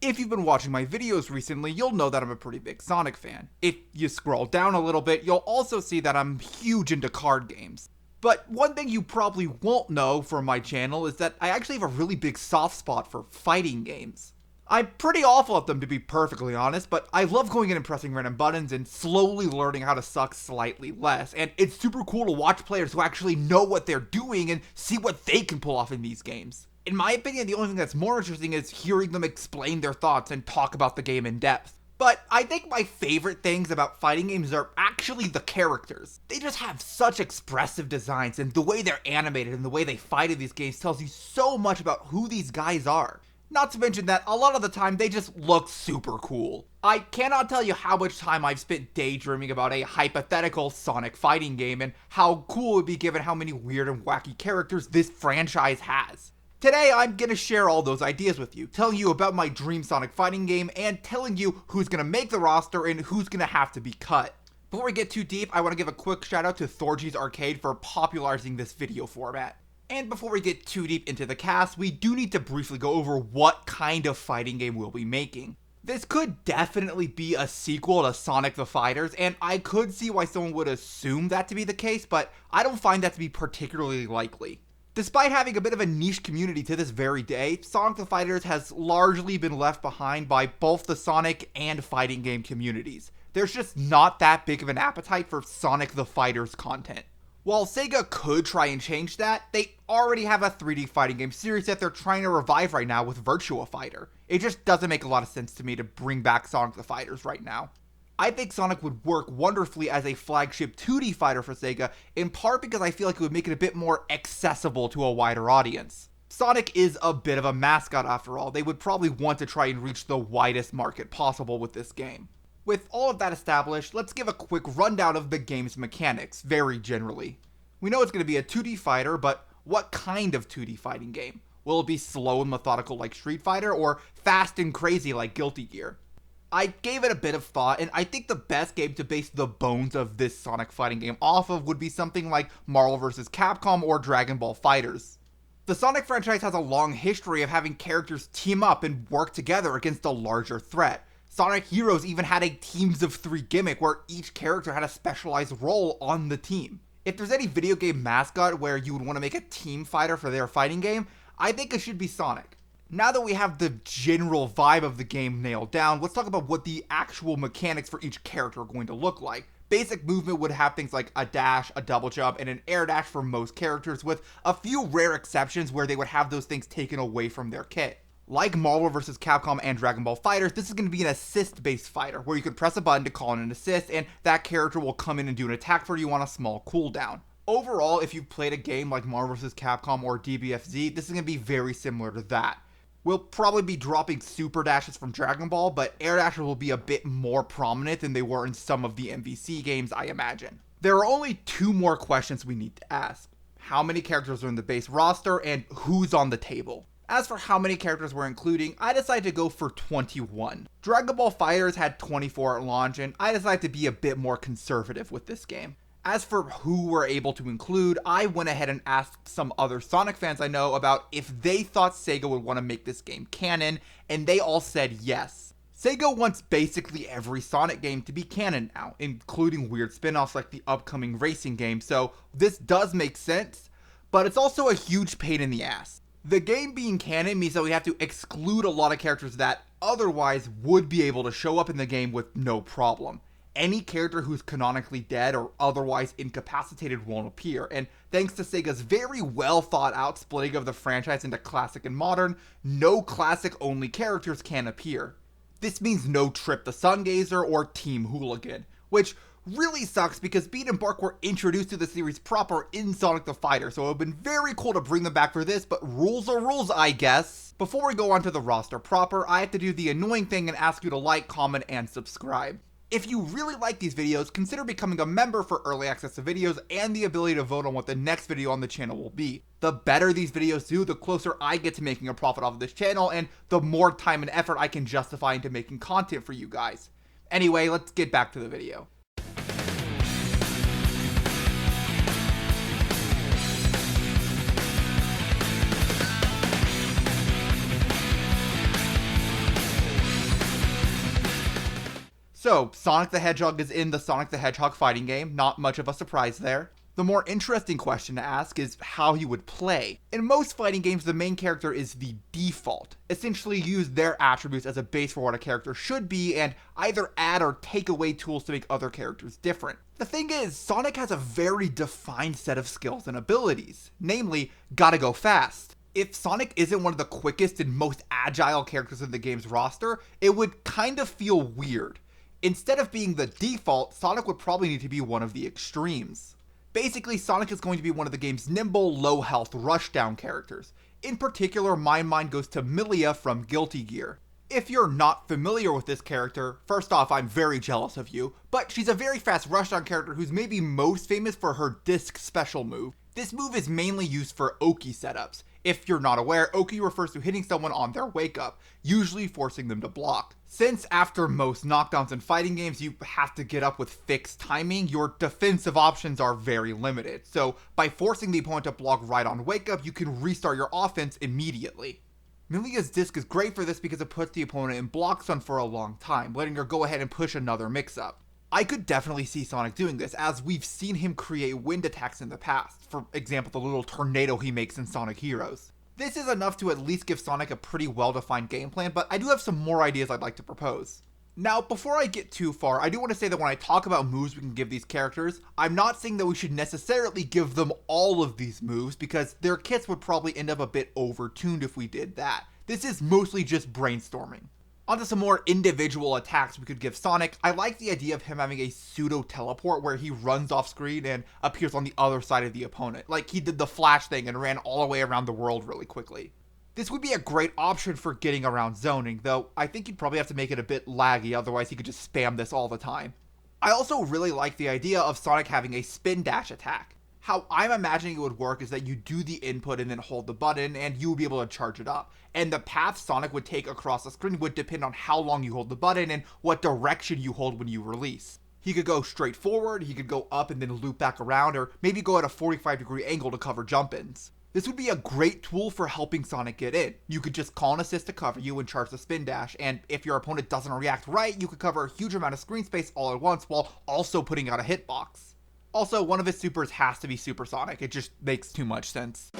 If you've been watching my videos recently, you'll know that I'm a pretty big Sonic fan. If you scroll down a little bit, you'll also see that I'm huge into card games. But one thing you probably won't know from my channel is that I actually have a really big soft spot for fighting games. I'm pretty awful at them, to be perfectly honest, but I love going in and pressing random buttons and slowly learning how to suck slightly less, and it's super cool to watch players who actually know what they're doing and see what they can pull off in these games. In my opinion, the only thing that's more interesting is hearing them explain their thoughts and talk about the game in depth. But I think my favorite things about fighting games are actually the characters. They just have such expressive designs, and the way they're animated and the way they fight in these games tells you so much about who these guys are. Not to mention that a lot of the time they just look super cool. I cannot tell you how much time I've spent daydreaming about a hypothetical Sonic fighting game and how cool it would be given how many weird and wacky characters this franchise has. Today I'm gonna share all those ideas with you, telling you about my dream Sonic fighting game and telling you who's gonna make the roster and who's gonna have to be cut. Before we get too deep, I want to give a quick shout out to Thorgy's Arcade for popularizing this video format. And before we get too deep into the cast, we do need to briefly go over what kind of fighting game we'll be making. This could definitely be a sequel to Sonic the Fighters, and I could see why someone would assume that to be the case, but I don't find that to be particularly likely. Despite having a bit of a niche community to this very day, Sonic the Fighters has largely been left behind by both the Sonic and fighting game communities. There's just not that big of an appetite for Sonic the Fighters content. While Sega could try and change that, they already have a 3D fighting game series that they're trying to revive right now with Virtua Fighter. It just doesn't make a lot of sense to me to bring back Sonic the Fighters right now. I think Sonic would work wonderfully as a flagship 2D fighter for Sega, in part because I feel like it would make it a bit more accessible to a wider audience. Sonic is a bit of a mascot after all. They would probably want to try and reach the widest market possible with this game. With all of that established, let's give a quick rundown of the game's mechanics, very generally. We know it's going to be a 2D fighter, but what kind of 2D fighting game? Will it be slow and methodical like Street Fighter, or fast and crazy like Guilty Gear? I gave it a bit of thought, and I think the best game to base the bones of this Sonic fighting game off of would be something like Marvel vs. Capcom or Dragon Ball FighterZ. The Sonic franchise has a long history of having characters team up and work together against a larger threat. Sonic Heroes even had a Teams of 3 gimmick where each character had a specialized role on the team. If there's any video game mascot where you would want to make a team fighter for their fighting game, I think it should be Sonic. Now that we have the general vibe of the game nailed down, let's talk about what the actual mechanics for each character are going to look like. Basic movement would have things like a dash, a double jump, and an air dash for most characters, with a few rare exceptions where they would have those things taken away from their kit. Like Marvel vs. Capcom and Dragon Ball FighterZ, this is going to be an assist-based fighter, where you can press a button to call in an assist, and that character will come in and do an attack for you on a small cooldown. Overall, if you've played a game like Marvel vs. Capcom or DBFZ, this is going to be very similar to that. We'll probably be dropping super dashes from Dragon Ball, but air dashes will be a bit more prominent than they were in some of the MVC games, I imagine. There are only two more questions we need to ask. How many characters are in the base roster, and who's on the table? As for how many characters we're including, I decided to go for 21. Dragon Ball FighterZ had 24 at launch, and I decided to be a bit more conservative with this game. As for who we're able to include, I went ahead and asked some other Sonic fans I know about if they thought Sega would want to make this game canon, and they all said yes. Sega wants basically every Sonic game to be canon now, including weird spin-offs like the upcoming racing game, so this does make sense, but it's also a huge pain in the ass. The game being canon means that we have to exclude a lot of characters that otherwise would be able to show up in the game with no problem. Any character who's canonically dead or otherwise incapacitated won't appear, and thanks to Sega's very well thought out splitting of the franchise into classic and modern, no classic only characters can appear. This means no Trip the Sungazer or Team Hooligan, which really sucks because Beat and Bark were introduced to the series proper in Sonic the Fighter, so it would have been very cool to bring them back for this, but rules are rules, I guess. Before we go on to the roster proper, I have to do the annoying thing and ask you to like, comment, and subscribe. If you really like these videos, consider becoming a member for early access to videos and the ability to vote on what the next video on the channel will be. The better these videos do, the closer I get to making a profit off of this channel, and the more time and effort I can justify into making content for you guys. Anyway, let's get back to the video. So, Sonic the Hedgehog is in the Sonic the Hedgehog fighting game, not much of a surprise there. The more interesting question to ask is how he would play. In most fighting games, the main character is the default. Essentially, use their attributes as a base for what a character should be, and either add or take away tools to make other characters different. The thing is, Sonic has a very defined set of skills and abilities, namely, gotta go fast. If Sonic isn't one of the quickest and most agile characters in the game's roster, it would kind of feel weird. Instead of being the default, Sonic would probably need to be one of the extremes. Basically, Sonic is going to be one of the game's nimble, low-health, rushdown characters. In particular, my mind goes to Millia from Guilty Gear. If you're not familiar with this character, first off, I'm very jealous of you, but she's a very fast rushdown character who's maybe most famous for her disc special move. This move is mainly used for Oki setups. If you're not aware, Oki refers to hitting someone on their wake up, usually forcing them to block. Since after most knockdowns in fighting games you have to get up with fixed timing, your defensive options are very limited. So by forcing the opponent to block right on wake up, you can restart your offense immediately. Millia's disc is great for this because it puts the opponent in block stun for a long time, letting her go ahead and push another mix-up. I could definitely see Sonic doing this, as we've seen him create wind attacks in the past, for example the little tornado he makes in Sonic Heroes. This is enough to at least give Sonic a pretty well-defined game plan, but I do have some more ideas I'd like to propose. Now, before I get too far, I do want to say that when I talk about moves we can give these characters, I'm not saying that we should necessarily give them all of these moves, because their kits would probably end up a bit overtuned if we did that. This is mostly just brainstorming. Onto some more individual attacks we could give Sonic. I like the idea of him having a pseudo teleport where he runs off screen and appears on the other side of the opponent, like he did the Flash thing and ran all the way around the world really quickly. This would be a great option for getting around zoning, though I think you'd probably have to make it a bit laggy, otherwise he could just spam this all the time. I also really like the idea of Sonic having a spin dash attack. How I'm imagining it would work is that you do the input and then hold the button and you would be able to charge it up. And the path Sonic would take across the screen would depend on how long you hold the button and what direction you hold when you release. He could go straight forward, he could go up and then loop back around, or maybe go at a 45-degree angle to cover jump-ins. This would be a great tool for helping Sonic get in. You could just call an assist to cover you and charge the spin dash, and if your opponent doesn't react right, you could cover a huge amount of screen space all at once while also putting out a hitbox. Also, one of his supers has to be supersonic, it just makes too much sense.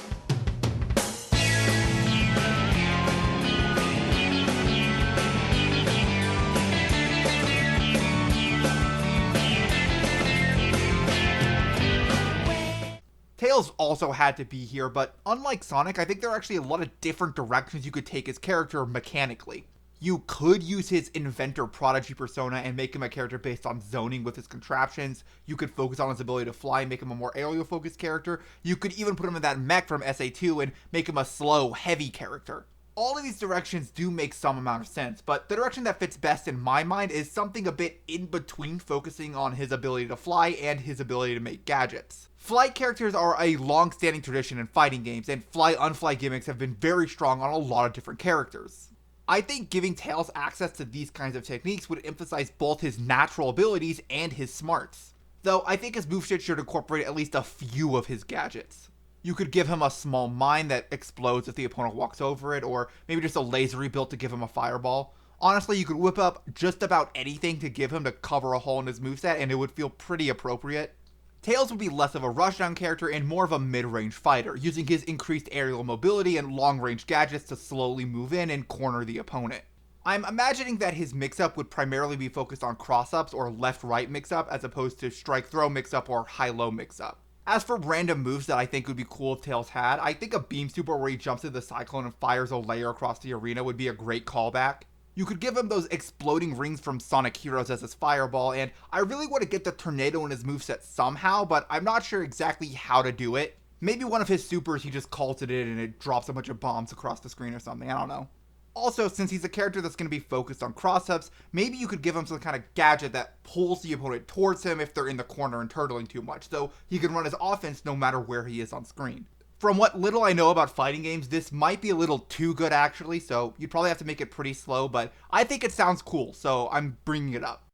Tails also had to be here, but unlike Sonic, I think there are actually a lot of different directions you could take his character mechanically. You could use his inventor prodigy persona and make him a character based on zoning with his contraptions. You could focus on his ability to fly and make him a more aerial focused character. You could even put him in that mech from SA2 and make him a slow, heavy character. All of these directions do make some amount of sense, but the direction that fits best in my mind is something a bit in between focusing on his ability to fly and his ability to make gadgets. Flight characters are a long-standing tradition in fighting games, and fly-unfly gimmicks have been very strong on a lot of different characters. I think giving Tails access to these kinds of techniques would emphasize both his natural abilities and his smarts. Though I think his moveset should incorporate at least a few of his gadgets. You could give him a small mine that explodes if the opponent walks over it, or maybe just a laser rebuilt to give him a fireball. Honestly, you could whip up just about anything to give him to cover a hole in his moveset and it would feel pretty appropriate. Tails would be less of a rushdown character and more of a mid-range fighter, using his increased aerial mobility and long-range gadgets to slowly move in and corner the opponent. I'm imagining that his mix-up would primarily be focused on cross-ups or left-right mix-up as opposed to strike-throw mix-up or high-low mix-up. As for random moves that I think would be cool if Tails had, I think a beam super where he jumps into the cyclone and fires a layer across the arena would be a great callback. You could give him those exploding rings from Sonic Heroes as his fireball, and I really want to get the tornado in his moveset somehow, but I'm not sure exactly how to do it. Maybe one of his supers he just calls it in and it drops a bunch of bombs across the screen or something, I don't know. Also, since he's a character that's going to be focused on cross-ups, maybe you could give him some kind of gadget that pulls the opponent towards him if they're in the corner and turtling too much, so he can run his offense no matter where he is on screen. From what little I know about fighting games, this might be a little too good actually, so you'd probably have to make it pretty slow, but I think it sounds cool, so I'm bringing it up.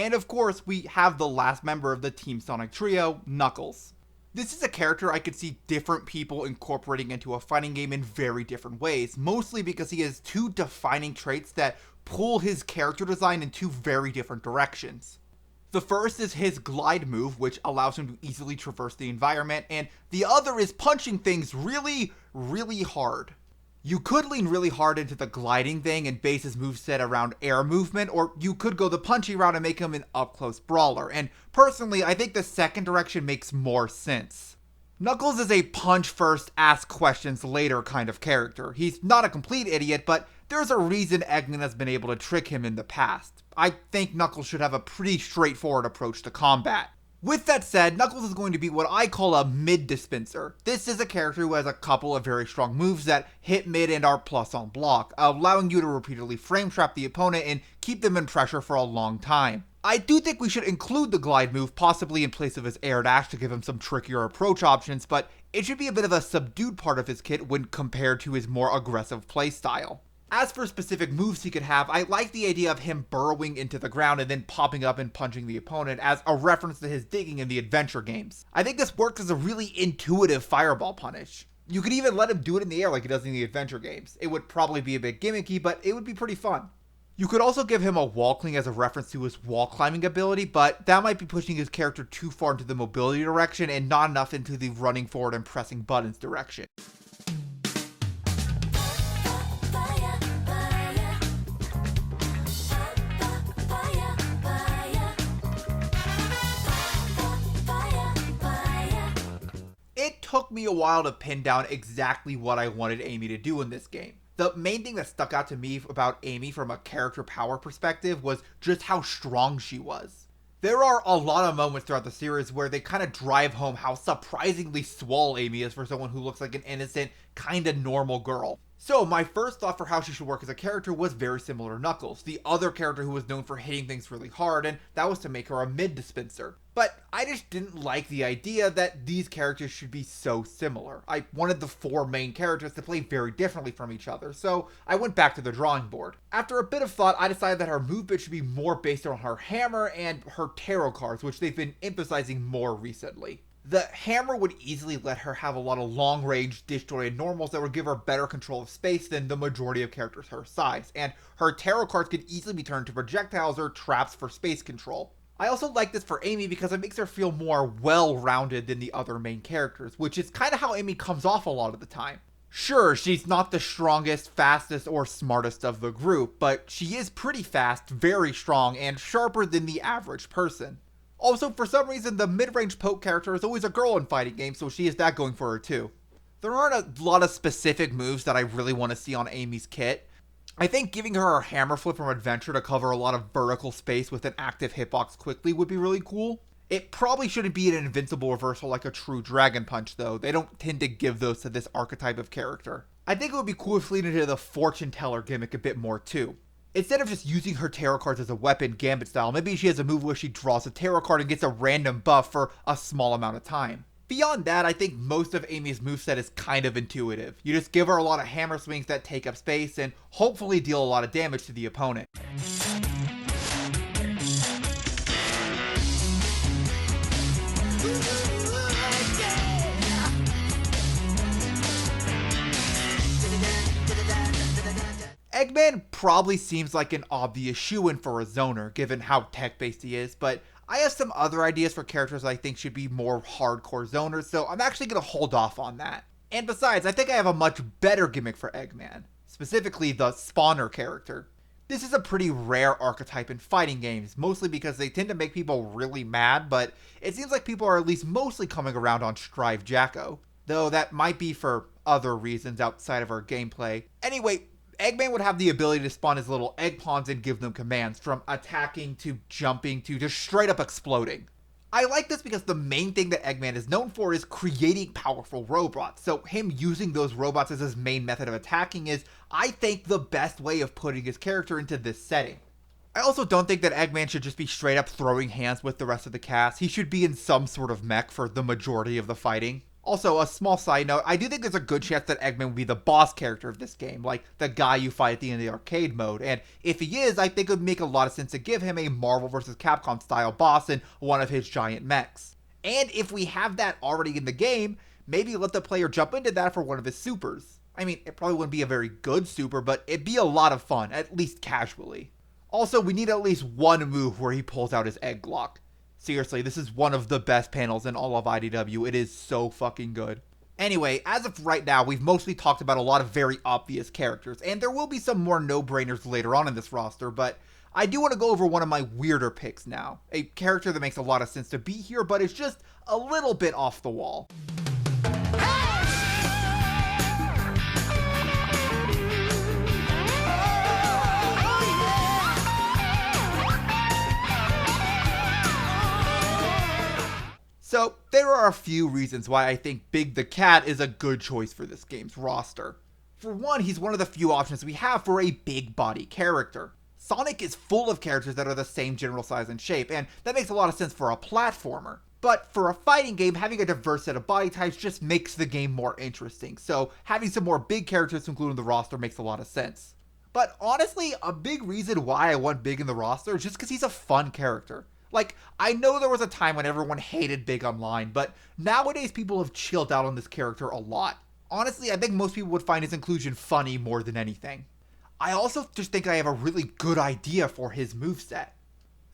And of course, we have the last member of the Team Sonic trio, Knuckles. This is a character I could see different people incorporating into a fighting game in very different ways, mostly because he has two defining traits that pull his character design in two very different directions. The first is his glide move, which allows him to easily traverse the environment, and the other is punching things really, really hard. You could lean really hard into the gliding thing and base his moveset around air movement, or you could go the punchy route and make him an up-close brawler, and personally, I think the second direction makes more sense. Knuckles is a punch first, ask questions later kind of character. He's not a complete idiot, but there's a reason Eggman has been able to trick him in the past. I think Knuckles should have a pretty straightforward approach to combat. With that said, Knuckles is going to be what I call a mid-dispenser. This is a character who has a couple of very strong moves that hit mid and are plus on block, allowing you to repeatedly frame trap the opponent and keep them in pressure for a long time. I do think we should include the glide move, possibly in place of his air dash to give him some trickier approach options, but it should be a bit of a subdued part of his kit when compared to his more aggressive playstyle. As for specific moves he could have, I like the idea of him burrowing into the ground and then popping up and punching the opponent as a reference to his digging in the adventure games. I think this works as a really intuitive fireball punish. You could even let him do it in the air like he does in the adventure games. It would probably be a bit gimmicky, but it would be pretty fun. You could also give him a wall cling as a reference to his wall climbing ability, but that might be pushing his character too far into the mobility direction and not enough into the running forward and pressing buttons direction. It took me a while to pin down exactly what I wanted Amy to do in this game. The main thing that stuck out to me about Amy from a character power perspective was just how strong she was. There are a lot of moments throughout the series where they kind of drive home how surprisingly swole Amy is for someone who looks like an innocent, kind of normal girl. So my first thought for how she should work as a character was very similar to Knuckles, the other character who was known for hitting things really hard, and that was to make her a mid-dispenser. But I just didn't like the idea that these characters should be so similar. I wanted the four main characters to play very differently from each other, so I went back to the drawing board. After a bit of thought, I decided that her movement should be more based on her hammer and her tarot cards, which they've been emphasizing more recently. The hammer would easily let her have a lot of long-range, disjointed normals that would give her better control of space than the majority of characters her size, and her tarot cards could easily be turned to projectiles or traps for space control. I also like this for Amy because it makes her feel more well-rounded than the other main characters, which is kind of how Amy comes off a lot of the time. Sure, she's not the strongest, fastest, or smartest of the group, but she is pretty fast, very strong, and sharper than the average person. Also, for some reason, the mid-range poke character is always a girl in fighting games, so she has that going for her too. There aren't a lot of specific moves that I really want to see on Amy's kit. I think giving her a hammer flip from Adventure to cover a lot of vertical space with an active hitbox quickly would be really cool. It probably shouldn't be an invincible reversal like a true Dragon Punch though. They don't tend to give those to this archetype of character. I think it would be cool if leaning into the fortune teller gimmick a bit more too. Instead of just using her tarot cards as a weapon, Gambit style, maybe she has a move where she draws a tarot card and gets a random buff for a small amount of time. Beyond that, I think most of Amy's moveset is kind of intuitive. You just give her a lot of hammer swings that take up space and hopefully deal a lot of damage to the opponent. Eggman probably seems like an obvious shoo-in for a zoner, given how tech-based he is, but I have some other ideas for characters I think should be more hardcore zoners, so I'm actually going to hold off on that. And besides, I think I have a much better gimmick for Eggman, specifically the spawner character. This is a pretty rare archetype in fighting games, mostly because they tend to make people really mad, but it seems like people are at least mostly coming around on Strive Jacko, though that might be for other reasons outside of our gameplay. Anyway, Eggman would have the ability to spawn his little egg pawns and give them commands, from attacking to jumping to just straight up exploding. I like this because the main thing that Eggman is known for is creating powerful robots, so him using those robots as his main method of attacking is, I think, the best way of putting his character into this setting. I also don't think that Eggman should just be straight up throwing hands with the rest of the cast. He should be in some sort of mech for the majority of the fighting. Also, a small side note, I do think there's a good chance that Eggman will be the boss character of this game, like the guy you fight at the end of the arcade mode, and if he is, I think it would make a lot of sense to give him a Marvel vs. Capcom style boss in one of his giant mechs. And if we have that already in the game, maybe let the player jump into that for one of his supers. I mean, it probably wouldn't be a very good super, but it'd be a lot of fun, at least casually. Also, we need at least one move where he pulls out his egg lock. Seriously, this is one of the best panels in all of IDW. It is so fucking good. Anyway, as of right now, we've mostly talked about a lot of very obvious characters, and there will be some more no-brainers later on in this roster, but I do want to go over one of my weirder picks now. A character that makes a lot of sense to be here, but is just a little bit off the wall. So, there are a few reasons why I think Big the Cat is a good choice for this game's roster. For one, he's one of the few options we have for a big body character. Sonic is full of characters that are the same general size and shape, and that makes a lot of sense for a platformer. But for a fighting game, having a diverse set of body types just makes the game more interesting, so having some more big characters to include in the roster makes a lot of sense. But honestly, a big reason why I want Big in the roster is just because he's a fun character. Like, I know there was a time when everyone hated Big online, but nowadays people have chilled out on this character a lot. Honestly, I think most people would find his inclusion funny more than anything. I also just think I have a really good idea for his moveset.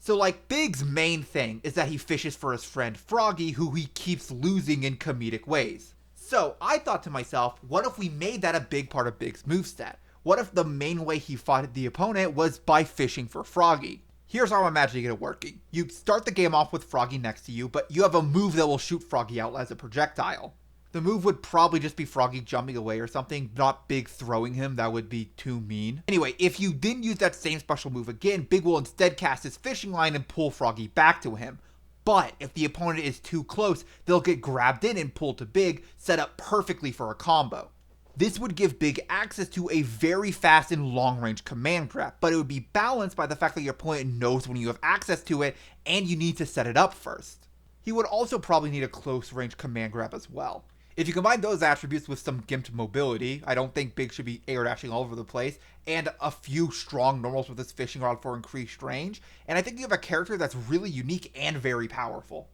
So like, Big's main thing is that he fishes for his friend Froggy, who he keeps losing in comedic ways. So I thought to myself, what if we made that a big part of Big's moveset? What if the main way he fought the opponent was by fishing for Froggy? Here's how I'm imagining it working. You start the game off with Froggy next to you, but you have a move that will shoot Froggy out as a projectile. The move would probably just be Froggy jumping away or something, not Big throwing him, that would be too mean. Anyway, if you then use that same special move again, Big will instead cast his fishing line and pull Froggy back to him. But if the opponent is too close, they'll get grabbed in and pulled to Big, set up perfectly for a combo. This would give Big access to a very fast and long-range command grab, but it would be balanced by the fact that your opponent knows when you have access to it, and you need to set it up first. He would also probably need a close-range command grab as well. If you combine those attributes with some gimped mobility, I don't think Big should be air dashing all over the place, and a few strong normals with his fishing rod for increased range, and I think you have a character that's really unique and very powerful.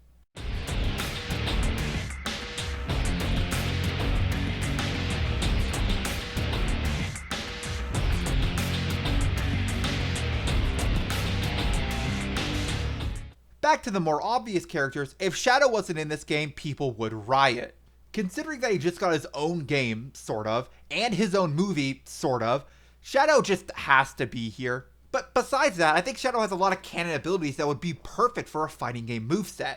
Back to the more obvious characters, if Shadow wasn't in this game, people would riot. Considering that he just got his own game, sort of, and his own movie, sort of, Shadow just has to be here. But besides that, I think Shadow has a lot of canon abilities that would be perfect for a fighting game moveset.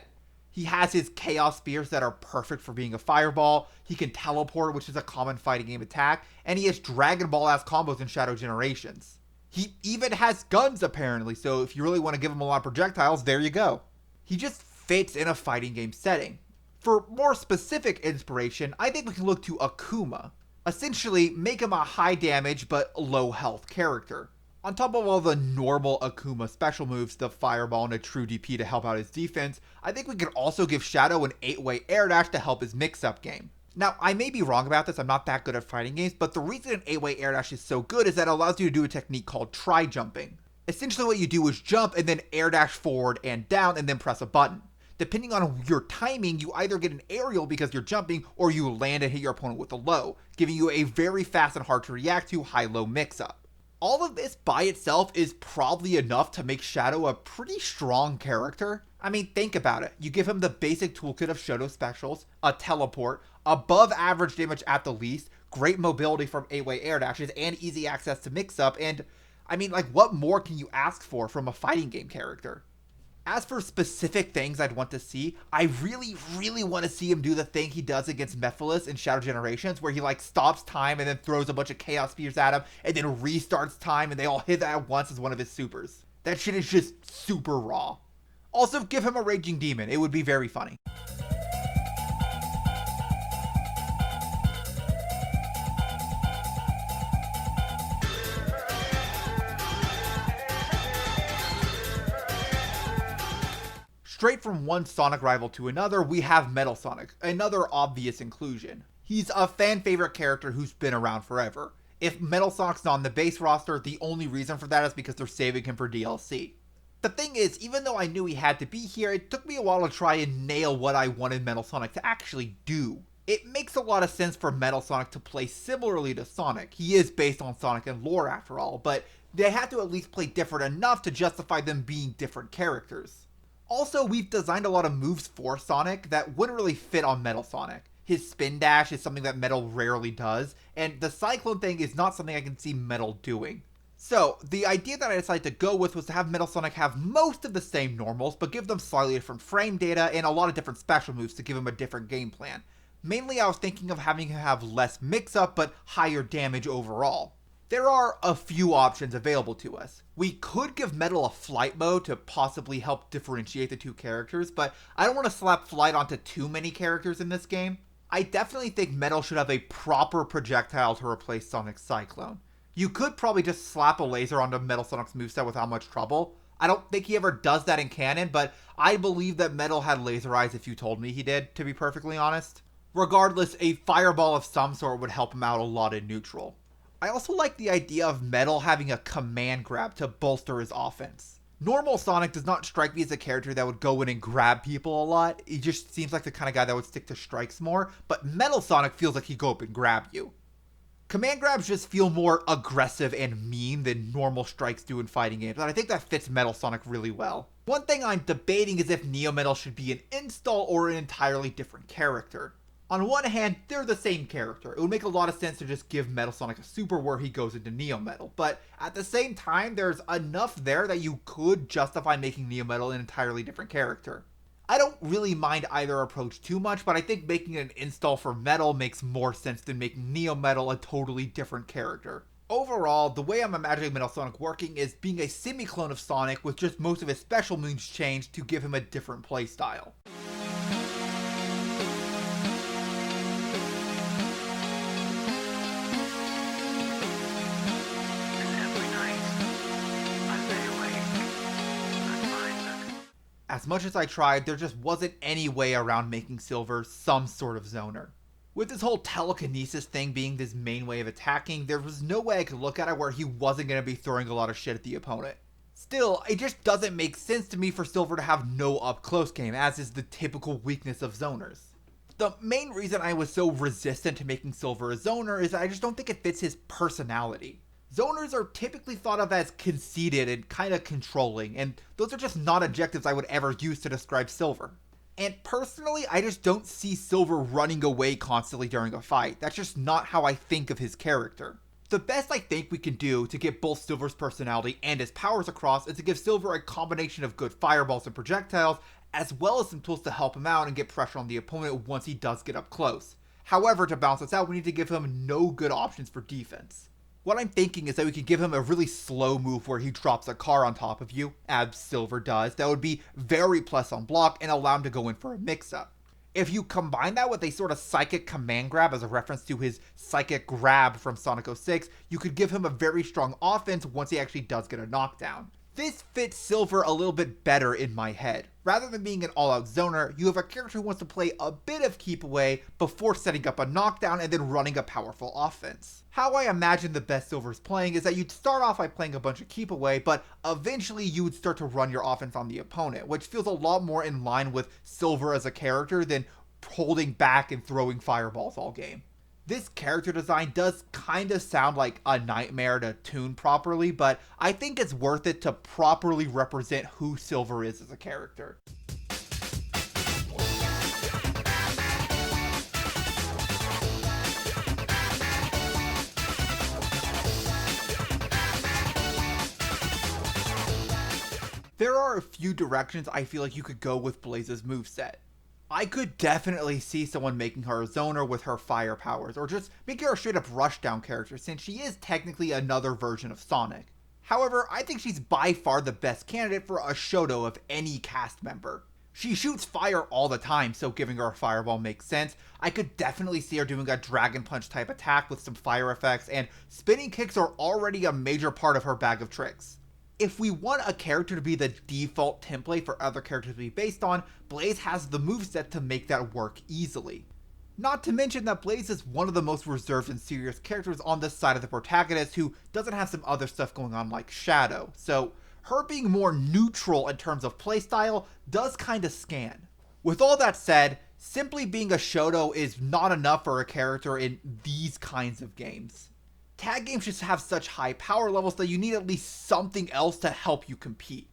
He has his Chaos Spears that are perfect for being a fireball, he can teleport, which is a common fighting game attack, and he has Dragon Ball-ass combos in Shadow Generations. He even has guns apparently, so if you really want to give him a lot of projectiles, there you go. He just fits in a fighting game setting. For more specific inspiration, I think we can look to Akuma. Essentially, make him a high damage but low health character. On top of all the normal Akuma special moves, the fireball and a true DP to help out his defense, I think we could also give Shadow an 8-way air dash to help his mix-up game. Now, I may be wrong about this, I'm not that good at fighting games, but the reason an 8-way air dash is so good is that it allows you to do a technique called tri-jumping. Essentially what you do is jump and then air dash forward and down and then press a button. Depending on your timing, you either get an aerial because you're jumping or you land and hit your opponent with a low, giving you a very fast and hard to react to high-low mix-up. All of this by itself is probably enough to make Shadow a pretty strong character. I mean, think about it. You give him the basic toolkit of Shadow specials, a teleport, above average damage at the least, great mobility from 8-way air dashes, and easy access to mix-up, and I mean, like, what more can you ask for from a fighting game character? As for specific things I'd want to see, I really want to see him do the thing he does against Mephiles in Shadow Generations, where he like stops time and then throws a bunch of Chaos Spears at him, and then restarts time and they all hit that at once as one of his supers. That shit is just super raw. Also, give him a Raging Demon, it would be very funny. Straight from one Sonic rival to another, we have Metal Sonic, another obvious inclusion. He's a fan favorite character who's been around forever. If Metal Sonic's not on the base roster, the only reason for that is because they're saving him for DLC. The thing is, even though I knew he had to be here, it took me a while to try and nail what I wanted Metal Sonic to actually do. It makes a lot of sense for Metal Sonic to play similarly to Sonic. He is based on Sonic and lore after all, but they had to at least play different enough to justify them being different characters. Also, we've designed a lot of moves for Sonic that wouldn't really fit on Metal Sonic. His spin dash is something that Metal rarely does, and the Cyclone thing is not something I can see Metal doing. So, the idea that I decided to go with was to have Metal Sonic have most of the same normals, but give them slightly different frame data and a lot of different special moves to give him a different game plan. Mainly I was thinking of having him have less mix-up, but higher damage overall. There are a few options available to us. We could give Metal a flight mode to possibly help differentiate the two characters, but I don't want to slap flight onto too many characters in this game. I definitely think Metal should have a proper projectile to replace Sonic's Cyclone. You could probably just slap a laser onto Metal Sonic's moveset without much trouble. I don't think he ever does that in canon, but I believe that Metal had laser eyes if you told me he did, to be perfectly honest. Regardless, a fireball of some sort would help him out a lot in neutral. I also like the idea of Metal having a command grab to bolster his offense. Normal Sonic does not strike me as a character that would go in and grab people a lot. He just seems like the kind of guy that would stick to strikes more, but Metal Sonic feels like he'd go up and grab you. Command grabs just feel more aggressive and mean than normal strikes do in fighting games, and I think that fits Metal Sonic really well. One thing I'm debating is if Neo Metal should be an install or an entirely different character. On one hand, they're the same character. It would make a lot of sense to just give Metal Sonic a super where he goes into Neo Metal, but at the same time, there's enough there that you could justify making Neo Metal an entirely different character. I don't really mind either approach too much, but I think making an install for Metal makes more sense than making Neo Metal a totally different character. Overall, the way I'm imagining Metal Sonic working is being a semi-clone of Sonic with just most of his special moves changed to give him a different playstyle. As much as I tried, there just wasn't any way around making Silver some sort of zoner. With this whole telekinesis thing being his main way of attacking, there was no way I could look at it where he wasn't going to be throwing a lot of shit at the opponent. Still, it just doesn't make sense to me for Silver to have no up-close game, as is the typical weakness of zoners. The main reason I was so resistant to making Silver a zoner is that I just don't think it fits his personality. Zoners are typically thought of as conceited and kind of controlling, and those are just not adjectives I would ever use to describe Silver. And personally, I just don't see Silver running away constantly during a fight. That's just not how I think of his character. The best I think we can do to get both Silver's personality and his powers across is to give Silver a combination of good fireballs and projectiles, as well as some tools to help him out and get pressure on the opponent once he does get up close. However, to balance this out, we need to give him no good options for defense. What I'm thinking is that we could give him a really slow move where he drops a car on top of you, as Silver does, that would be very plus on block and allow him to go in for a mix-up. If you combine that with a sort of psychic command grab as a reference to his psychic grab from Sonic 06, you could give him a very strong offense once he actually does get a knockdown. This fits Silver a little bit better in my head. Rather than being an all-out zoner, you have a character who wants to play a bit of keep away before setting up a knockdown and then running a powerful offense. How I imagine the best Silver's playing is that you'd start off by playing a bunch of keep away, but eventually you would start to run your offense on the opponent, which feels a lot more in line with Silver as a character than holding back and throwing fireballs all game. This character design does kind of sound like a nightmare to tune properly, but I think it's worth it to properly represent who Silver is as a character. There are a few directions I feel like you could go with Blaze's moveset. I could definitely see someone making her a zoner with her fire powers, or just making her a straight up rushdown character since she is technically another version of Sonic. However, I think she's by far the best candidate for a Shoto of any cast member. She shoots fire all the time, so giving her a fireball makes sense. I could definitely see her doing a Dragon Punch type attack with some fire effects, and spinning kicks are already a major part of her bag of tricks. if we want a character to be the default template for other characters to be based on, Blaze has the moveset to make that work easily. Not to mention that Blaze is one of the most reserved and serious characters on this side of the protagonist who doesn't have some other stuff going on like Shadow, so her being more neutral in terms of playstyle does kinda scan. With all that said, simply being a Shoto is not enough for a character in these kinds of games. Tag games just have such high power levels that you need at least something else to help you compete.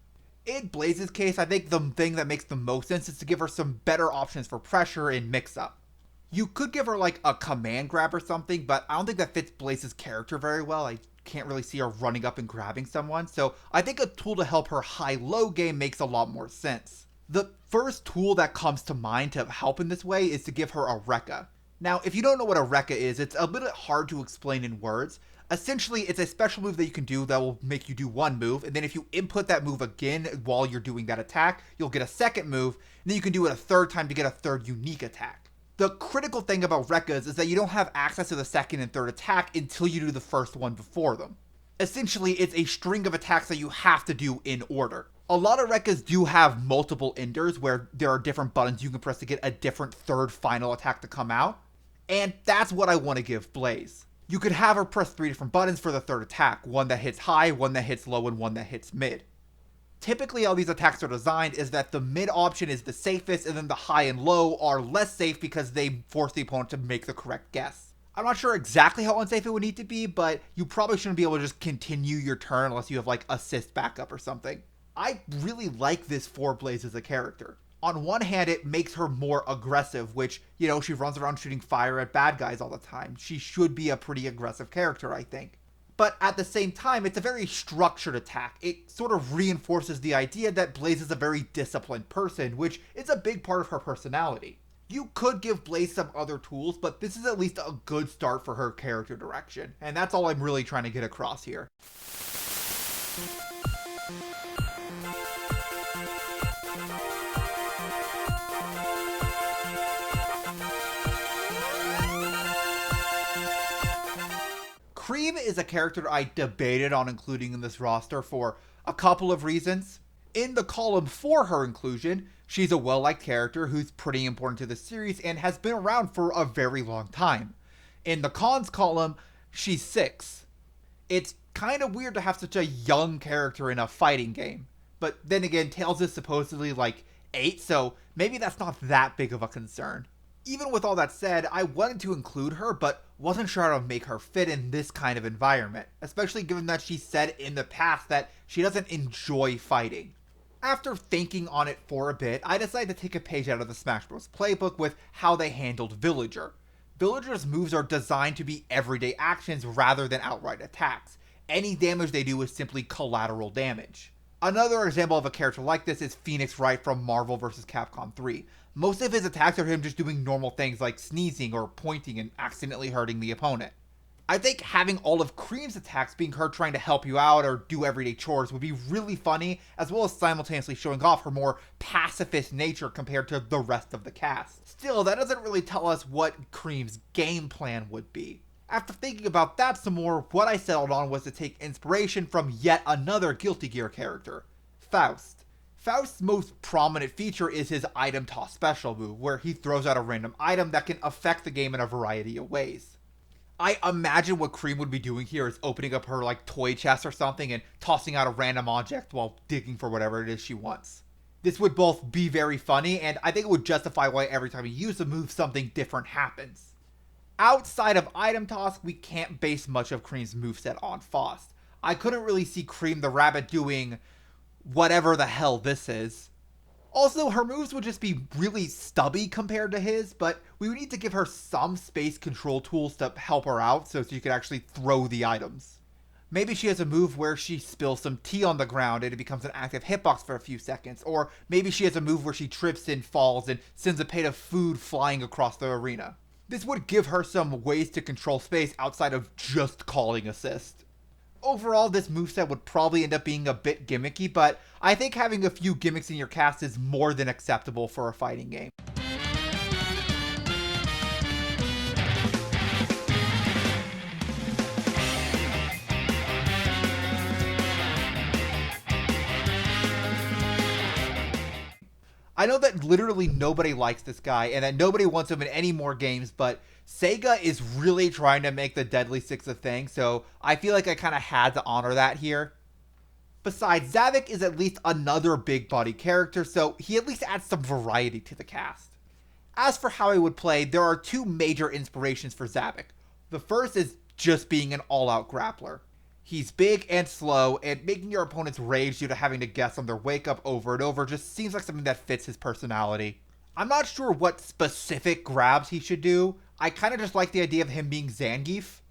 In Blaze's case, I think the thing that makes the most sense is to give her some better options for pressure and mix-up. You could give her like a command grab or something, but I don't think that fits Blaze's character very well. I can't really see her running up and grabbing someone, so I think a tool to help her high-low game makes a lot more sense. The first tool that comes to mind to help in this way is to give her a Rekka. Now, if you don't know what a Rekka is, it's a bit hard to explain in words. Essentially, it's a special move that you can do that will make you do one move, and then if you input that move again while you're doing that attack, you'll get a second move, and then you can do it a third time to get a third unique attack. The critical thing about Rekkas is that you don't have access to the second and third attack until you do the first one before them. Essentially, it's a string of attacks that you have to do in order. A lot of Rekkas do have multiple enders where there are different buttons you can press to get a different third final attack to come out. And that's what I want to give Blaze. You could have her press 3 different buttons for the third attack, one that hits high, one that hits low, and one that hits mid. Typically how these attacks are designed is that the mid option is the safest and then the high and low are less safe because they force the opponent to make the correct guess. I'm not sure exactly how unsafe it would need to be, but you probably shouldn't be able to just continue your turn unless you have like assist backup or something. I really like this for Blaze as a character. On one hand, it makes her more aggressive, which, she runs around shooting fire at bad guys all the time. She should be a pretty aggressive character, I think. But at the same time, it's a very structured attack. It sort of reinforces the idea that Blaze is a very disciplined person, which is a big part of her personality. You could give Blaze some other tools, but this is at least a good start for her character direction, and that's all I'm really trying to get across here. Cream is a character I debated on including in this roster for a couple of reasons. In the column for her inclusion, she's a well-liked character who's pretty important to the series and has been around for a very long time. In the cons column, she's 6. It's kind of weird to have such a young character in a fighting game. But then again, Tails is supposedly like 8, so maybe that's not that big of a concern. Even with all that said, I wanted to include her, but wasn't sure how to make her fit in this kind of environment, especially given that she said in the past that she doesn't enjoy fighting. After thinking on it for a bit, I decided to take a page out of the Smash Bros. Playbook with how they handled Villager. Villager's moves are designed to be everyday actions rather than outright attacks. Any damage they do is simply collateral damage. Another example of a character like this is Phoenix Wright from Marvel vs. Capcom 3. Most of his attacks are him just doing normal things like sneezing or pointing and accidentally hurting the opponent. I think having all of Cream's attacks being her trying to help you out or do everyday chores would be really funny, as well as simultaneously showing off her more pacifist nature compared to the rest of the cast. Still, that doesn't really tell us what Cream's game plan would be. After thinking about that some more, what I settled on was to take inspiration from yet another Guilty Gear character, Faust. Faust's most prominent feature is his item toss special move, where he throws out a random item that can affect the game in a variety of ways. I imagine what Cream would be doing here is opening up her toy chest or something and tossing out a random object while digging for whatever it is she wants. This would both be very funny, and I think it would justify why every time you use the move something different happens. Outside of item toss, we can't base much of Cream's moveset on Faust. I couldn't really see Cream the Rabbit doing whatever the hell this is. Also, her moves would just be really stubby compared to his, but we would need to give her some space control tools to help her out so she could actually throw the items. Maybe she has a move where she spills some tea on the ground and it becomes an active hitbox for a few seconds, or maybe she has a move where she trips and falls and sends a plate of food flying across the arena. This would give her some ways to control space outside of just calling assist. Overall, this moveset would probably end up being a bit gimmicky, but I think having a few gimmicks in your cast is more than acceptable for a fighting game. I know that literally nobody likes this guy and that nobody wants him in any more games, but Sega is really trying to make the Deadly Six a thing, so I feel like I kind of had to honor that here. Besides, Zavok is at least another big body character, so he at least adds some variety to the cast. As for how he would play, there are two major inspirations for Zavok. The first is just being an all-out grappler. He's big and slow, and making your opponents rage due to having to guess on their wake-up over and over just seems like something that fits his personality. I'm not sure what specific grabs he should do. I kind of just like the idea of him being Zangief.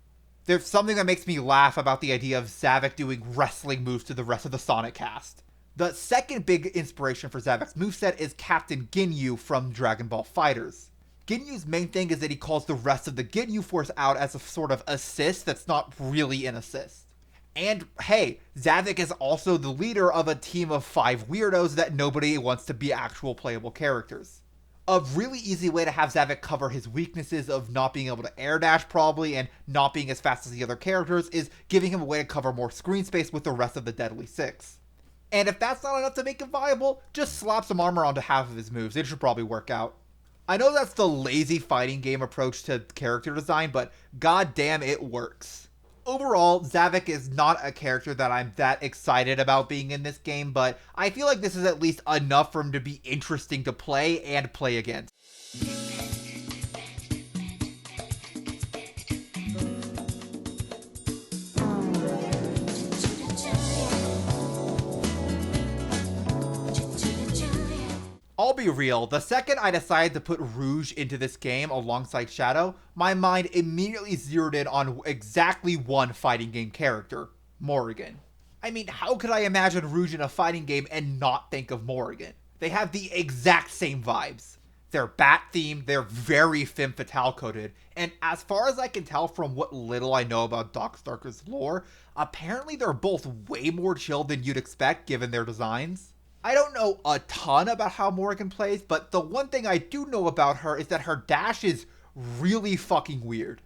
There's something that makes me laugh about the idea of Zavok doing wrestling moves to the rest of the Sonic cast. The second big inspiration for Zavok's moveset is Captain Ginyu from Dragon Ball FighterZ. Ginyu's main thing is that he calls the rest of the Ginyu Force out as a sort of assist that's not really an assist. And hey, Zavok is also the leader of a team of 5 weirdos that nobody wants to be actual playable characters. A really easy way to have Zavok cover his weaknesses of not being able to air dash probably and not being as fast as the other characters is giving him a way to cover more screen space with the rest of the Deadly Six. And if that's not enough to make him viable, just slap some armor onto half of his moves, it should probably work out. I know that's the lazy fighting game approach to character design, but goddamn it works. Overall, Zavok is not a character that I'm that excited about being in this game, but I feel like this is at least enough for him to be interesting to play and play against. I'll be real, the second I decided to put Rouge into this game alongside Shadow, my mind immediately zeroed in on exactly one fighting game character, Morrigan. I mean, how could I imagine Rouge in a fighting game and not think of Morrigan? They have the exact same vibes. They're bat-themed, they're very femme fatale coded, and as far as I can tell from what little I know about Darkstalker's lore, apparently they're both way more chill than you'd expect given their designs. I don't know a ton about how Morrigan plays, but the one thing I do know about her is that her dash is really fucking weird.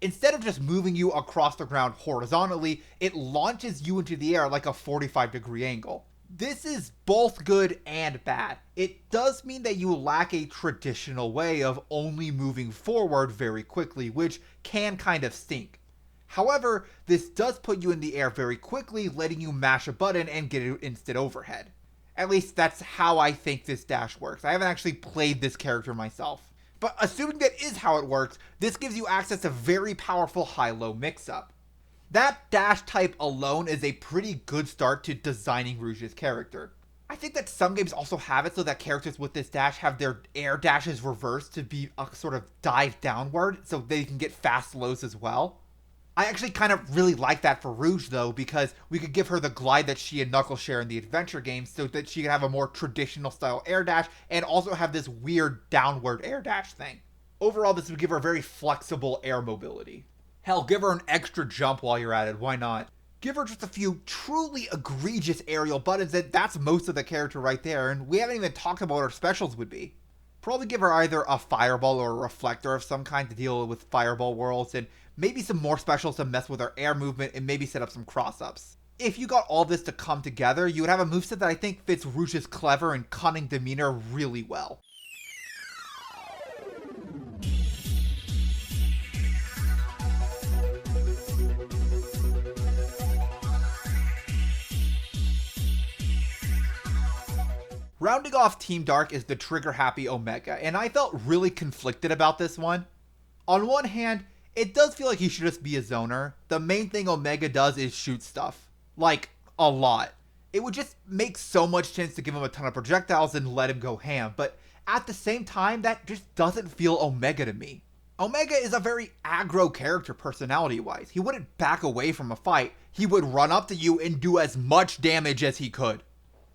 Instead of just moving you across the ground horizontally, it launches you into the air like a 45-degree angle. This is both good and bad. It does mean that you lack a traditional way of only moving forward very quickly, which can kind of stink. However, this does put you in the air very quickly, letting you mash a button and get an instant overhead. At least that's how I think this dash works. I haven't actually played this character myself. But assuming that is how it works, this gives you access to very powerful high-low mix-up. That dash type alone is a pretty good start to designing Rouge's character. I think that some games also have it so that characters with this dash have their air dashes reversed to be a sort of dive downward so they can get fast lows as well. I actually kind of really like that for Rouge though, because we could give her the glide that she and Knuckles share in the adventure games so that she can have a more traditional style air dash and also have this weird downward air dash thing. Overall, this would give her very flexible air mobility. Hell, give her an extra jump while you're at it, why not? Give her just a few truly egregious aerial buttons, and that's most of the character right there, and we haven't even talked about what her specials would be. Probably give her either a fireball or a reflector of some kind to deal with fireball worlds, and maybe some more specials to mess with her air movement and maybe set up some cross-ups. If you got all this to come together, you would have a moveset that I think fits Rouge's clever and cunning demeanor really well. Rounding off Team Dark is the trigger-happy Omega, and I felt really conflicted about this one. On one hand, it does feel like he should just be a zoner. The main thing Omega does is shoot stuff. Like, a lot. It would just make so much sense to give him a ton of projectiles and let him go ham, but at the same time, that just doesn't feel Omega to me. Omega is a very aggro character personality-wise. He wouldn't back away from a fight. He would run up to you and do as much damage as he could.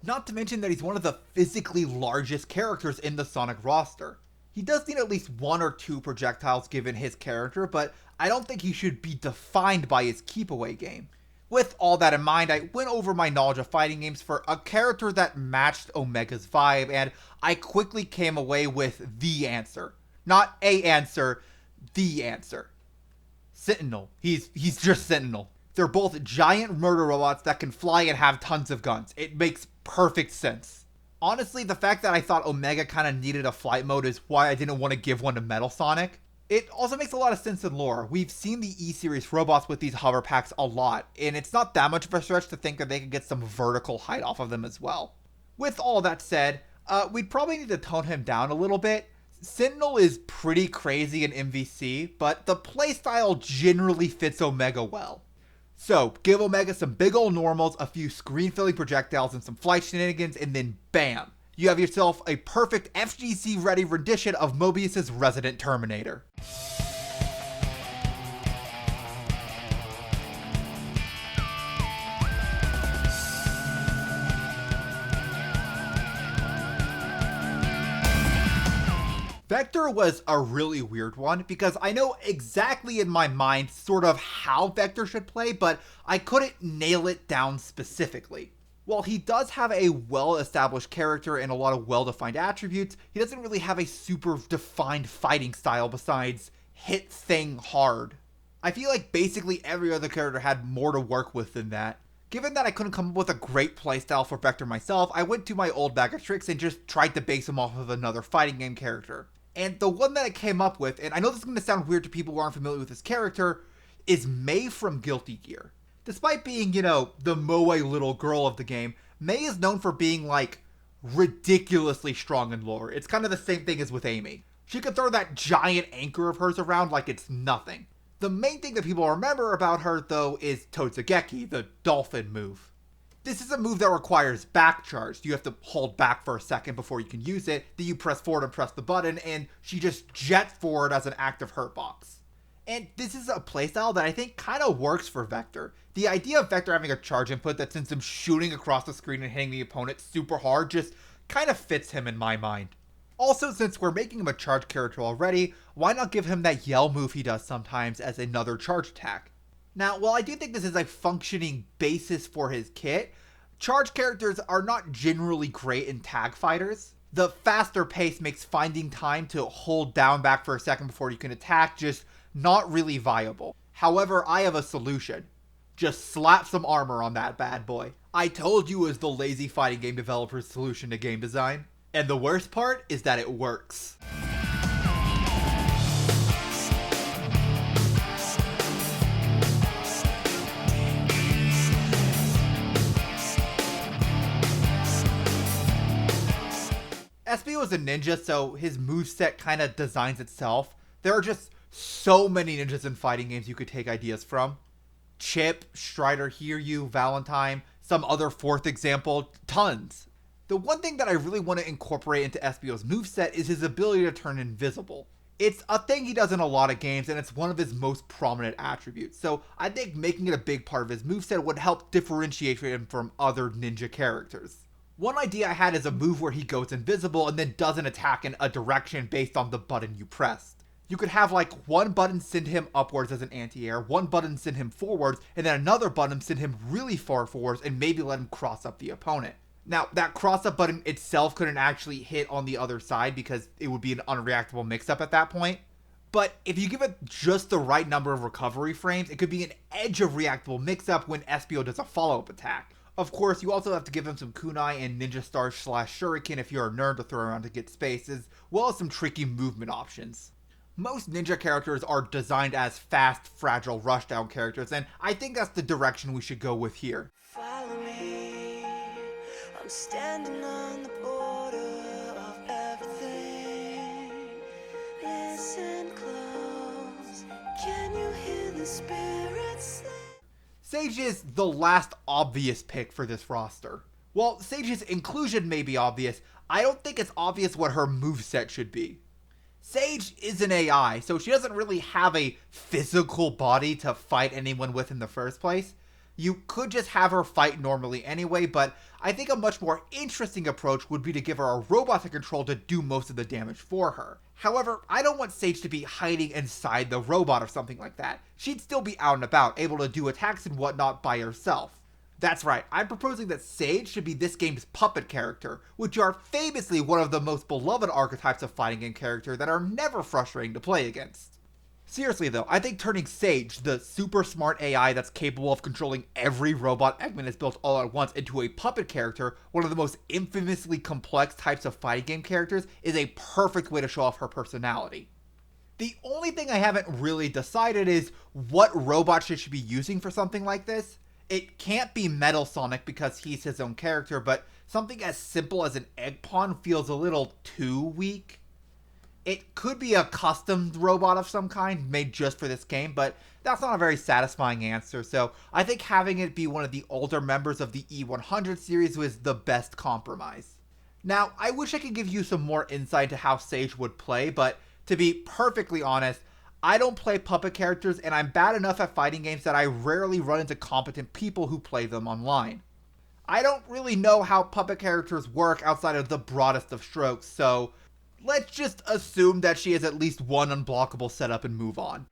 Not to mention that he's one of the physically largest characters in the Sonic roster. He does need at least 1 or 2 projectiles given his character, but I don't think he should be defined by his keep-away game. With all that in mind, I went over my knowledge of fighting games for a character that matched Omega's vibe, and I quickly came away with the answer. Not a answer, the answer. Sentinel. He's just Sentinel. They're both giant murder robots that can fly and have tons of guns. It makes perfect sense. Honestly, the fact that I thought Omega kind of needed a flight mode is why I didn't want to give one to Metal Sonic. It also makes a lot of sense in lore. We've seen the E-Series robots with these hover packs a lot, and it's not that much of a stretch to think that they could get some vertical height off of them as well. With all that said, we'd probably need to tone him down a little bit. Sentinel is pretty crazy in MVC, but the playstyle generally fits Omega well. So, give Omega some big ol' normals, a few screen-filling projectiles, and some flight shenanigans, and then BAM! You have yourself a perfect FGC-ready rendition of Mobius's Resident Terminator. Vector was a really weird one because I know exactly in my mind sort of how Vector should play, but I couldn't nail it down specifically. While he does have a well-established character and a lot of well-defined attributes, he doesn't really have a super defined fighting style besides hit thing hard. I feel like basically every other character had more to work with than that. Given that I couldn't come up with a great playstyle for Vector myself, I went to my old bag of tricks and just tried to base him off of another fighting game character. And the one that I came up with, and I know this is going to sound weird to people who aren't familiar with this character, is Mei from Guilty Gear. Despite being, the moe little girl of the game, Mei is known for being, ridiculously strong in lore. It's kind of the same thing as with Amy. She can throw that giant anchor of hers around like it's nothing. The main thing that people remember about her, though, is Totsugeki, the dolphin move. This is a move that requires back charge. You have to hold back for a second before you can use it. Then you press forward and press the button, and she just jets forward as an active hurt box. And this is a playstyle that I think kind of works for Vector. The idea of Vector having a charge input that sends him shooting across the screen and hitting the opponent super hard just kind of fits him in my mind. Also, since we're making him a charge character already, why not give him that yell move he does sometimes as another charge attack? Now, while I do think this is a functioning basis for his kit, charge characters are not generally great in tag fighters. The faster pace makes finding time to hold down back for a second before you can attack just not really viable. However, I have a solution. Just slap some armor on that bad boy. I told you it was the lazy fighting game developer's solution to game design. And the worst part is that it works. Espio is a ninja, so his moveset kind of designs itself. There are just so many ninjas in fighting games you could take ideas from. Chip, Strider, Hiryu, Valentine, some other fourth example, tons. The one thing that I really want to incorporate into Espio's moveset is his ability to turn invisible. It's a thing he does in a lot of games, and it's one of his most prominent attributes, so I think making it a big part of his moveset would help differentiate him from other ninja characters. One idea I had is a move where he goes invisible and then does an attack in a direction based on the button you pressed. You could have one button send him upwards as an anti-air, one button send him forwards, and then another button send him really far forwards and maybe let him cross up the opponent. Now, that cross-up button itself couldn't actually hit on the other side because it would be an unreactable mix-up at that point. But if you give it just the right number of recovery frames, it could be an edge of reactable mix-up when Espio does a follow-up attack. Of course, you also have to give him some kunai and ninja stars / shuriken if you're a nerd to throw around to get space, as well as some tricky movement options. Most ninja characters are designed as fast, fragile rushdown characters, and I think that's the direction we should go with here. Follow me, I'm standing on the border of everything. Listen close, can you hear the spirits sing? Sage is the last obvious pick for this roster. While Sage's inclusion may be obvious, I don't think it's obvious what her moveset should be. Sage is an AI, so she doesn't really have a physical body to fight anyone with in the first place. You could just have her fight normally anyway, but I think a much more interesting approach would be to give her a robot to control to do most of the damage for her. However, I don't want Sage to be hiding inside the robot or something like that. She'd still be out and about, able to do attacks and whatnot by herself. That's right, I'm proposing that Sage should be this game's puppet character, which are famously one of the most beloved archetypes of fighting game character that are never frustrating to play against. Seriously though, I think turning Sage, the super smart AI that's capable of controlling every robot Eggman has built all at once, into a puppet character, one of the most infamously complex types of fighting game characters, is a perfect way to show off her personality. The only thing I haven't really decided is what robot she should be using for something like this. It can't be Metal Sonic because he's his own character, but something as simple as an egg pawn feels a little too weak. It could be a custom robot of some kind made just for this game, but that's not a very satisfying answer, so I think having it be one of the older members of the E100 series was the best compromise. Now, I wish I could give you some more insight into how Sage would play, but to be perfectly honest, I don't play puppet characters and I'm bad enough at fighting games that I rarely run into competent people who play them online. I don't really know how puppet characters work outside of the broadest of strokes, so let's just assume that she has at least one unblockable setup and move on.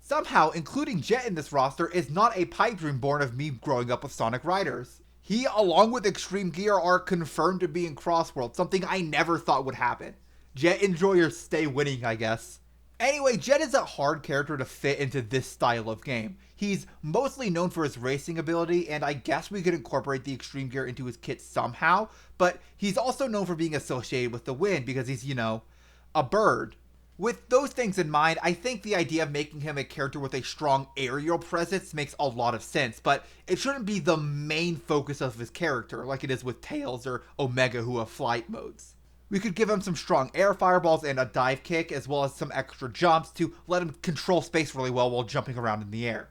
Somehow, including Jet in this roster is not a pipe dream born of me growing up with Sonic Riders. He, along with Extreme Gear, are confirmed to be in Crossworld, something I never thought would happen. Jet enjoyers stay winning, I guess. Anyway, Jet is a hard character to fit into this style of game. He's mostly known for his racing ability, and I guess we could incorporate the Extreme Gear into his kit somehow, but he's also known for being associated with the wind because he's, a bird. With those things in mind, I think the idea of making him a character with a strong aerial presence makes a lot of sense, but it shouldn't be the main focus of his character, like it is with Tails or Omega who have flight modes. We could give him some strong air fireballs and a dive kick, as well as some extra jumps to let him control space really well while jumping around in the air.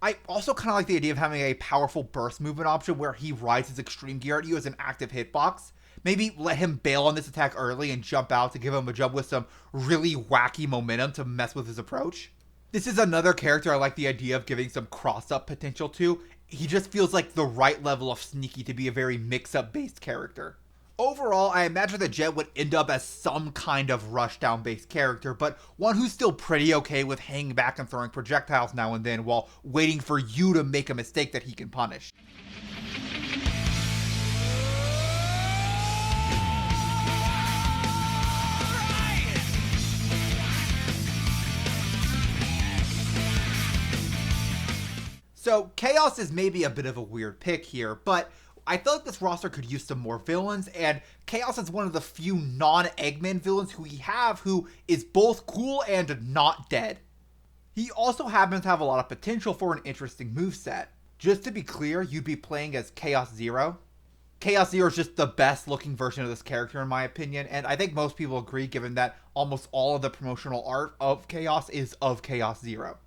I also kind of like the idea of having a powerful burst movement option where he rides his Extreme Gear at you as an active hitbox. Maybe let him bail on this attack early and jump out to give him a jump with some really wacky momentum to mess with his approach. This is another character I like the idea of giving some cross-up potential to. He just feels like the right level of sneaky to be a very mix-up based character. Overall, I imagine that Jet would end up as some kind of rushdown based character, but one who's still pretty okay with hanging back and throwing projectiles now and then while waiting for you to make a mistake that he can punish. So Chaos is maybe a bit of a weird pick here, but I feel like this roster could use some more villains, and Chaos is one of the few non-Eggman villains who we have who is both cool and not dead. He also happens to have a lot of potential for an interesting moveset. Just to be clear, you'd be playing as Chaos Zero. Chaos Zero is just the best looking version of this character in my opinion, and I think most people agree given that almost all of the promotional art of Chaos is of Chaos Zero.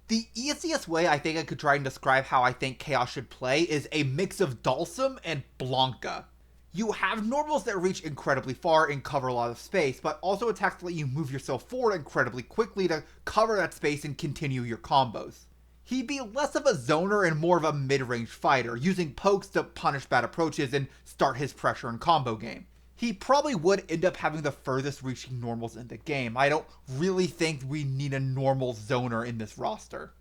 The easiest way I think I could try and describe how I think Chaos should play is a mix of Dhalsim and Blanka. You have normals that reach incredibly far and cover a lot of space, but also attacks that let you move yourself forward incredibly quickly to cover that space and continue your combos. He'd be less of a zoner and more of a mid-range fighter, using pokes to punish bad approaches and start his pressure and combo game. He probably would end up having the furthest reaching normals in the game. I don't really think we need a normal zoner in this roster.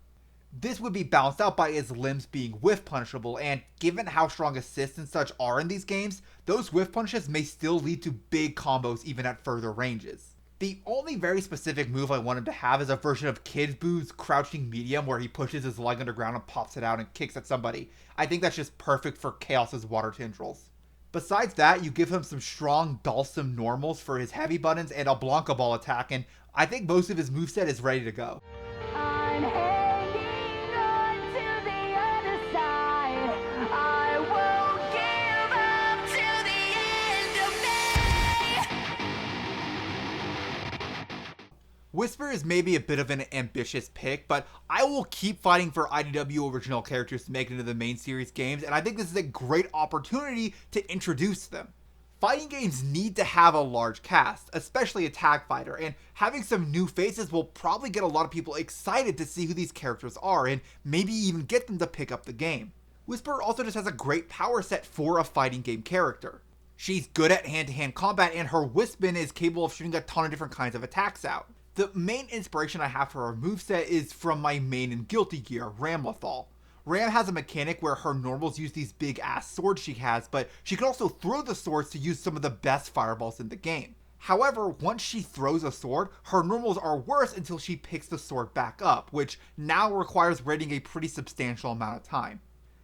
This would be balanced out by his limbs being whiff punishable, and given how strong assists and such are in these games, those whiff punishes may still lead to big combos even at further ranges. The only very specific move I want him to have is a version of Kid Boo's crouching medium where he pushes his leg underground and pops it out and kicks at somebody. I think that's just perfect for Chaos's water tendrils. Besides that, you give him some strong Dhalsim normals for his heavy buttons and a Blanka ball attack, and I think most of his moveset is ready to go. I'm hanging on to the other side. I won't give up till the end of me. Whisper is maybe a bit of an ambitious pick, but I will keep fighting for IDW original characters to make it into the main series games, and I think this is a great opportunity to introduce them. Fighting games need to have a large cast, especially a tag fighter, and having some new faces will probably get a lot of people excited to see who these characters are, and maybe even get them to pick up the game. Whisper also just has a great power set for a fighting game character. She's good at hand-to-hand combat, and her Whispin is capable of shooting a ton of different kinds of attacks out. The main inspiration I have for her moveset is from my main in Guilty Gear, Ramlethal. Ram has a mechanic where her normals use these big ass swords she has, but she can also throw the swords to use some of the best fireballs in the game. However, once she throws a sword, her normals are worse until she picks the sword back up, which now requires waiting a pretty substantial amount of time.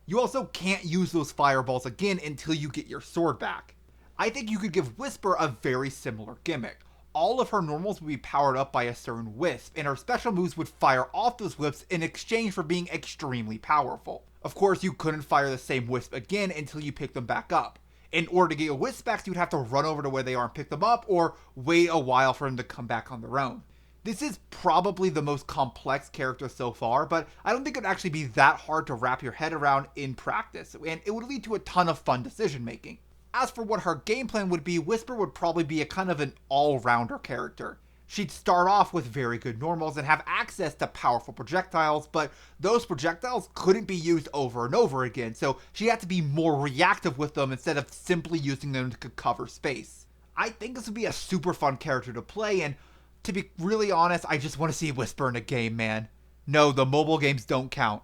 You also can't use those fireballs again until you get your sword back. I think you could give Whisper a very similar gimmick. All of her normals would be powered up by a certain wisp, and her special moves would fire off those wisps in exchange for being extremely powerful. Of course, you couldn't fire the same wisp again until you pick them back up. In order to get your wisps back, you'd have to run over to where they are and pick them up, or wait a while for them to come back on their own. This is probably the most complex character so far, but I don't think it would actually be that hard to wrap your head around in practice, and it would lead to a ton of fun decision making. As for what her game plan would be, Whisper would probably be a kind of an all-rounder character. She'd start off with very good normals and have access to powerful projectiles, but those projectiles couldn't be used over and over again, so she had to be more reactive with them instead of simply using them to cover space. I think this would be a super fun character to play, and to be really honest, I just want to see Whisper in a game, man. No, the mobile games don't count.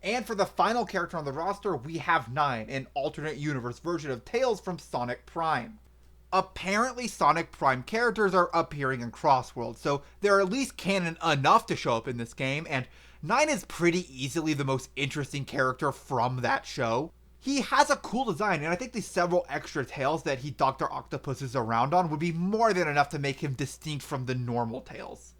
And for the final character on the roster, we have 9, an alternate universe version of Tails from Sonic Prime. Apparently, Sonic Prime characters are appearing in Crossworld, so they're at least canon enough to show up in this game, and 9 is pretty easily the most interesting character from that show. He has a cool design, and I think the several extra tails that he Dr. Octopus's around on would be more than enough to make him distinct from the normal Tails.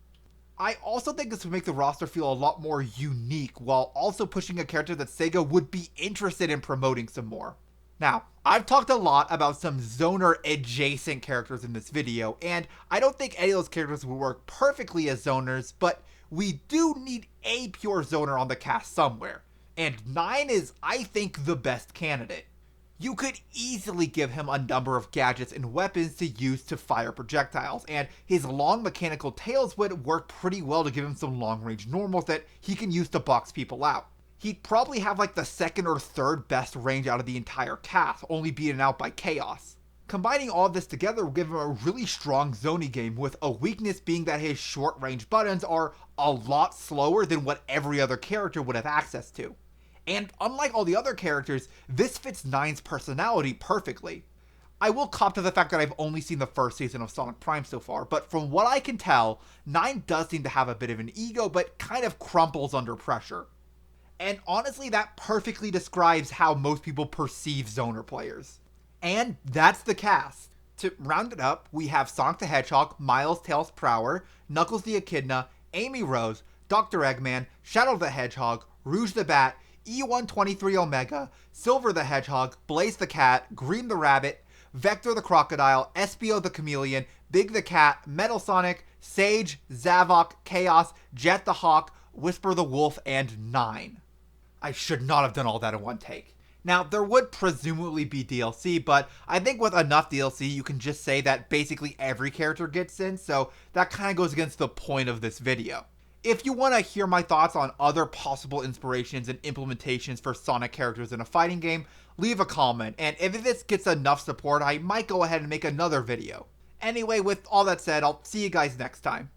I also think this would make the roster feel a lot more unique, while also pushing a character that Sega would be interested in promoting some more. Now, I've talked a lot about some Zoner adjacent characters in this video, and I don't think any of those characters would work perfectly as Zoners, but we do need a pure Zoner on the cast somewhere, and 9 is, I think, the best candidate. You could easily give him a number of gadgets and weapons to use to fire projectiles, and his long mechanical tails would work pretty well to give him some long-range normals that he can use to box people out. He'd probably have like the second or third best range out of the entire cast, only beaten out by Chaos. Combining all this together will give him a really strong Zony game, with a weakness being that his short-range buttons are a lot slower than what every other character would have access to. And unlike all the other characters, this fits 9's personality perfectly. I will cop to the fact that I've only seen the first season of Sonic Prime so far, but from what I can tell, 9 does seem to have a bit of an ego, but kind of crumples under pressure. And honestly, that perfectly describes how most people perceive Zoner players. And that's the cast. To round it up, we have Sonic the Hedgehog, Miles Tails Prower, Knuckles the Echidna, Amy Rose, Dr. Eggman, Shadow the Hedgehog, Rouge the Bat, E123 Omega, Silver the Hedgehog, Blaze the Cat, Green the Rabbit, Vector the Crocodile, Espio the Chameleon, Big the Cat, Metal Sonic, Sage, Zavok, Chaos, Jet the Hawk, Whisper the Wolf, and 9. I should not have done all that in one take. Now, there would presumably be DLC, but I think with enough DLC, you can just say that basically every character gets in, so that kind of goes against the point of this video. If you want to hear my thoughts on other possible inspirations and implementations for Sonic characters in a fighting game, leave a comment, and if this gets enough support, I might go ahead and make another video. Anyway, with all that said, I'll see you guys next time.